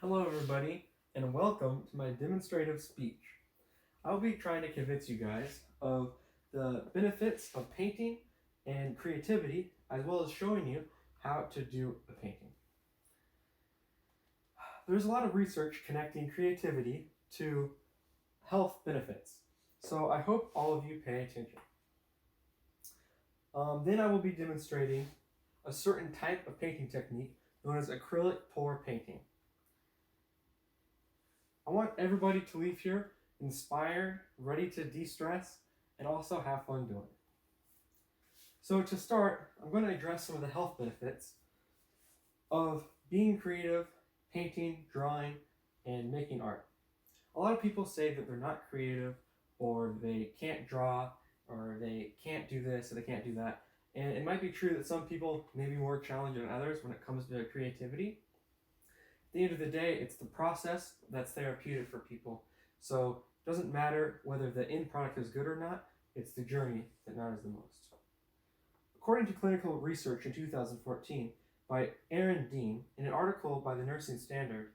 Hello everybody, and welcome to my demonstrative speech. I'll be trying to convince you guys of the benefits of painting and creativity, as well as showing you how to do a painting. There's a lot of research connecting creativity to health benefits, so I hope all of you pay attention. Then I will be demonstrating a certain type of painting technique known as acrylic pour painting. I want everybody to leave here inspired, ready to de-stress, and also have fun doing it. So to start, I'm going to address some of the health benefits of being creative, painting, drawing, and making art. A lot of people say that they're not creative, or they can't draw, or they can't do this, or they can't do that. And it might be true that some people may be more challenged than others when it comes to creativity. At the end of the day, it's the process that's therapeutic for people. So it doesn't matter whether the end product is good or not, it's the journey that matters the most. According to clinical research in 2014 by Aaron Dean, in an article by the Nursing Standard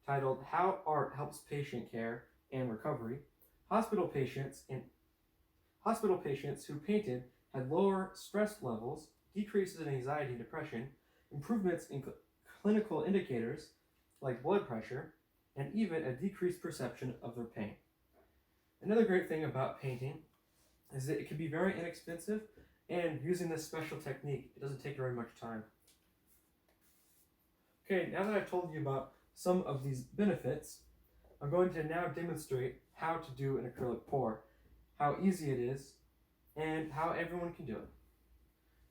titled How Art Helps Patient Care and Recovery, hospital patients who painted had lower stress levels, decreases in anxiety and depression, improvements in clinical indicators like blood pressure, and even a decreased perception of their pain. Another great thing about painting is that it can be very inexpensive, and using this special technique, it doesn't take very much time. Okay, now that I've told you about some of these benefits, I'm going to now demonstrate how to do an acrylic pour, how easy it is, and how everyone can do it.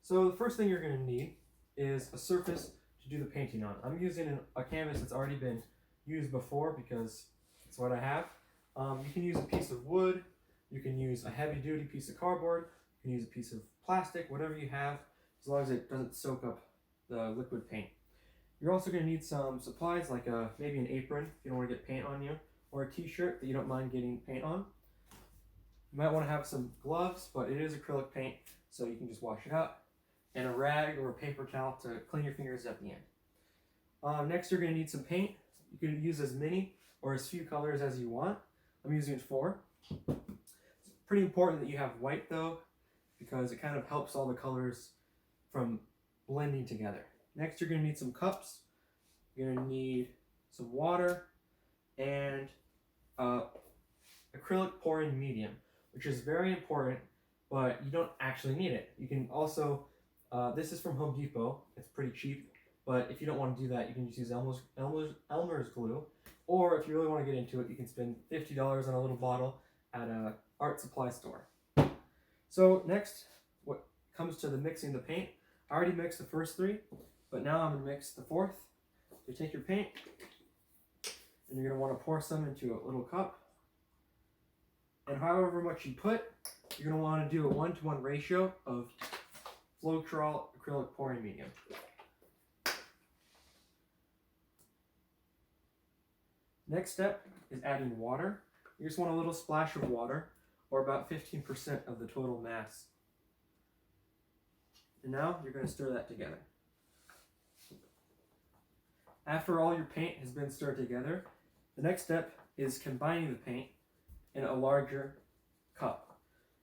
So the first thing you're going to need is a surface to do the painting on. I'm using a canvas that's already been used before because it's what I have. You can use a piece of wood, you can use a heavy duty piece of cardboard, you can use a piece of plastic, whatever you have, as long as it doesn't soak up the liquid paint. You're also going to need some supplies like maybe an apron if you don't want to get paint on you, or a t-shirt that you don't mind getting paint on. You might want to have some gloves, but it is acrylic paint, so you can just wash it out, and a rag or a paper towel to clean your fingers at the end. Next, you're going to need some paint. You can use as many or as few colors as you want. I'm using 4. It's pretty important that you have white though, because it kind of helps all the colors from blending together. Next, you're going to need some cups. You're going to need some water and acrylic pouring medium, which is very important, but you don't actually need it. You can also, this is from Home Depot. It's pretty cheap, but if you don't want to do that, you can just use Elmer's glue, or if you really want to get into it, you can spend $50 on a little bottle at an art supply store. So next, what comes to the mixing the paint, I already mixed the first 3, but now I'm going to mix the 4th. You take your paint, and you're going to want to pour some into a little cup. And however much you put, you're going to want to do a 1-to-1 ratio of Floetrol acrylic pouring medium. Next step is adding water. You just want a little splash of water, or about 15% of the total mass. And now you're going to stir that together. After all your paint has been stirred together, the next step is combining the paint in a larger cup.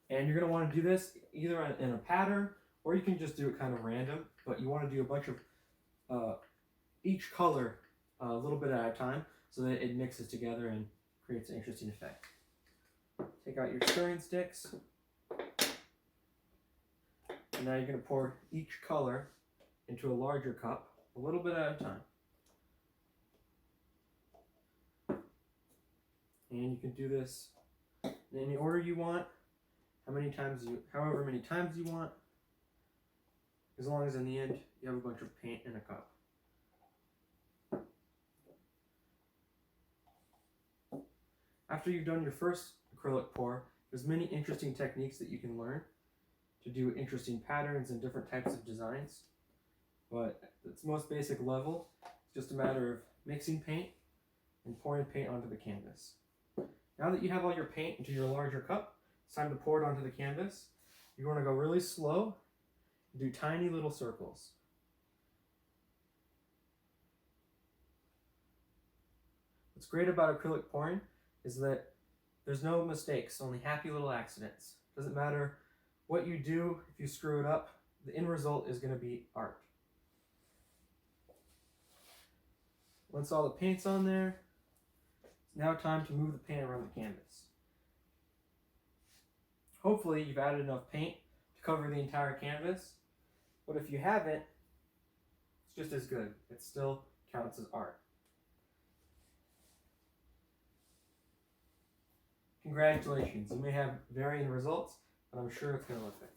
And you're going to want to do this either in a pattern, or you can just do it kind of random, but you want to do a bunch of each color a little bit at a time so that it mixes together and creates an interesting effect. Take out your stirring sticks, and now you're going to pour each color into a larger cup a little bit at a time. And you can do this in any order you want, however many times you want, as long as in the end you have a bunch of paint in a cup. After you've done your first acrylic pour, there's many interesting techniques that you can learn to do interesting patterns and different types of designs. But at its most basic level, it's just a matter of mixing paint and pouring paint onto the canvas. Now that you have all your paint into your larger cup, it's time to pour it onto the canvas. You want to go really slow and do tiny little circles. What's great about acrylic pouring is that there's no mistakes, only happy little accidents. Doesn't matter what you do, if you screw it up, the end result is going to be art. Once all the paint's on there, it's now time to move the paint around the canvas. Hopefully you've added enough paint to cover the entire canvas, but if you haven't, it's just as good. It still counts as art. Congratulations, you may have varying results, but I'm sure it's going to look good.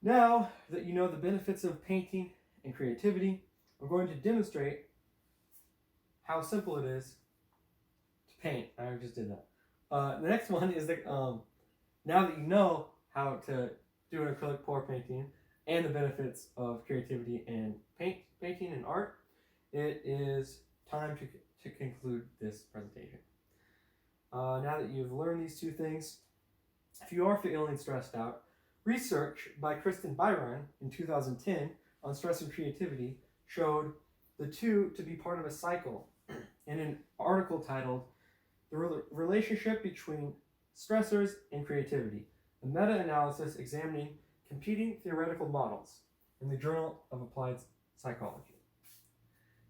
Now that you know the benefits of painting and creativity, we're going to demonstrate how simple it is to paint. I just did that. The next one is that now that you know how to do an acrylic pour painting and the benefits of creativity and painting and art, it is time to conclude this presentation. Now that you've learned these two things, if you are feeling stressed out, research by Kristen Byron in 2010 on stress and creativity showed the two to be part of a cycle in an article titled "The Relationship Between Stressors and Creativity, a meta-analysis examining competing theoretical models" in the Journal of Applied Psychology.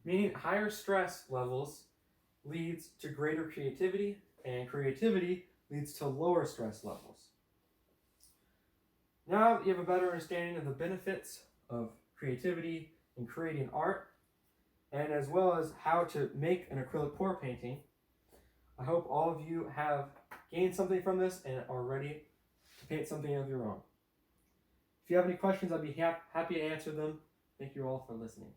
Meaning higher stress levels leads to greater creativity, and creativity leads to lower stress levels. Now that you have a better understanding of the benefits of creativity in creating art, and as well as how to make an acrylic pour painting, I hope all of you have gained something from this and are ready to paint something of your own. If you have any questions, I'd be happy to answer them. Thank you all for listening.